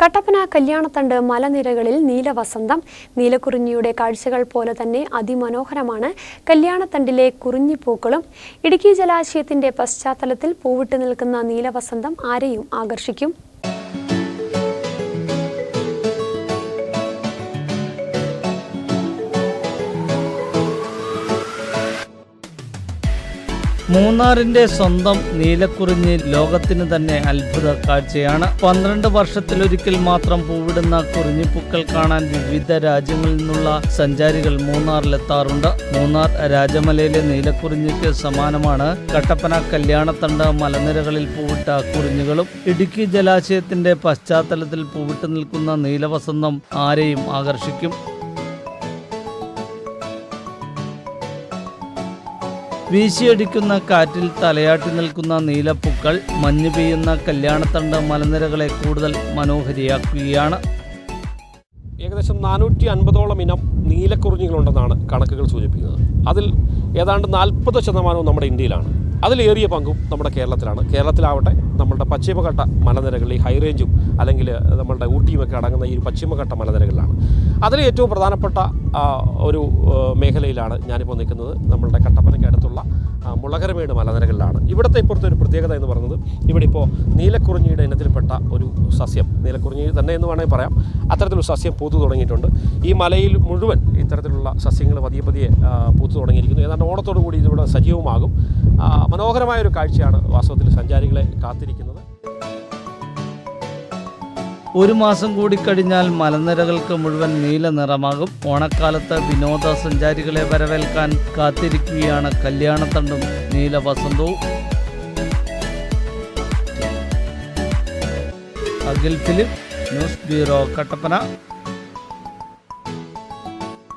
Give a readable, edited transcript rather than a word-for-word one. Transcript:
കട്ടപ്പന കല്യാണത്തണ്ട് മലനിരകളിൽ നീലവസന്തം. നീലക്കുറിഞ്ഞിയുടെ കാഴ്ചകൾ പോലെ തന്നെ അതിമനോഹരമാണ് കല്യാണത്തണ്ടിലെ കുറിഞ്ഞിപ്പൂക്കളും. ഇടുക്കി ജലാശയത്തിന്റെ പശ്ചാത്തലത്തിൽ പൂവിട്ട് നിൽക്കുന്ന നീലവസന്തം ആരെയും ആകർഷിക്കും. മൂന്നാറിന്റെ സ്വന്തം നീലക്കുറിഞ്ഞി ലോകത്തിന് തന്നെ അത്ഭുത കാഴ്ചയാണ്. 12 വർഷത്തിലൊരിക്കൽ മാത്രം പൂവിടുന്ന കുറിഞ്ഞിപ്പൂക്കൾ കാണാൻ വിവിധ രാജ്യങ്ങളിൽ നിന്നുള്ള സഞ്ചാരികൾ മൂന്നാറിലെത്താറുണ്ട്. മൂന്നാർ രാജമലയിലെ നീലക്കുറിഞ്ഞിക്ക് സമാനമാണ് കട്ടപ്പന കല്യാണത്തണ്ട് മലനിരകളിൽ പൂവിട്ട കുറിഞ്ഞികളും. ഇടുക്കി ജലാശയത്തിന്റെ പശ്ചാത്തലത്തിൽ പൂവിട്ട് നിൽക്കുന്ന നീലവസന്തം ആരെയും ആകർഷിക്കും. വീശിയടിക്കുന്ന കാറ്റിൽ തലയാട്ടി നിൽക്കുന്ന നീലപ്പൂക്കൾ മഞ്ഞ് പെയ്യുന്ന കല്യാണത്തണ്ട് മലനിരകളെ കൂടുതൽ മനോഹരിയാക്കുകയാണ്. ഏകദേശം 450ഓളം ഇനം നീലക്കുറിഞ്ഞികളുണ്ടെന്നാണ് കണക്കുകൾ സൂചിപ്പിക്കുന്നത്. അതിൽ ഏതാണ്ട് 40% നമ്മുടെ ഇന്ത്യയിലാണ്. അതിലേറിയ പങ്കും നമ്മുടെ കേരളത്തിലാണ്. കേരളത്തിലാവട്ടെ നമ്മളുടെ പശ്ചിമഘട്ട മലനിരകളിൽ ഈ ഹൈ റേഞ്ചും അല്ലെങ്കിൽ നമ്മളുടെ ഊട്ടിയുമൊക്കെ അടങ്ങുന്ന ഈ പശ്ചിമഘട്ട മലനിരകളിലാണ്. അതിൽ ഏറ്റവും പ്രധാനപ്പെട്ട ഒരു മേഖലയിലാണ് ഞാനിപ്പോൾ നിൽക്കുന്നത്. നമ്മളുടെ കട്ടപ്പനയ്ക്ക് അടുത്തുള്ള മുളകരമേട് മലനിരകളിലാണ്. ഇവിടുത്തെ ഇപ്പുറത്തെ ഒരു പ്രത്യേകത എന്ന് പറയുന്നത് ഇവിടെ ഇപ്പോൾ നീലക്കുറിഞ്ഞിയുടെ ഇനത്തിൽപ്പെട്ട ഒരു സസ്യം, നീലക്കുറിഞ്ഞി തന്നെ എന്ന് വേണമെങ്കിൽ പറയാം, അത്തരത്തിലൊരു സസ്യം പൂത്തു തുടങ്ങിയിട്ടുണ്ട്. ഈ മലയിൽ മുഴുവൻ ഇത്തരത്തിലുള്ള സസ്യങ്ങൾ പതിയെ പൂത്തു തുടങ്ങിയിരിക്കുന്നു. ഏതാണ്ട് ഓണത്തോടു കൂടി ഇതിവിടെ സജീവമാകും. മനോഹരമായൊരു കാഴ്ചയാണ് വാസ്തവത്തിൽ സഞ്ചാരികളെ കാത്തിരിക്കുന്നത്. ഒരു മാസം കൂടി കഴിഞ്ഞാൽ മലനിരകൾക്ക് മുഴുവൻ നീല നിറമാകും. ഓണക്കാലത്ത് വിനോദസഞ്ചാരികളെ വരവേൽക്കാൻ കാത്തിരിക്കുകയാണ് കല്യാണത്തണ്ടും നീലവസന്തവും. Akhil Philip, news bureau, Kattappana.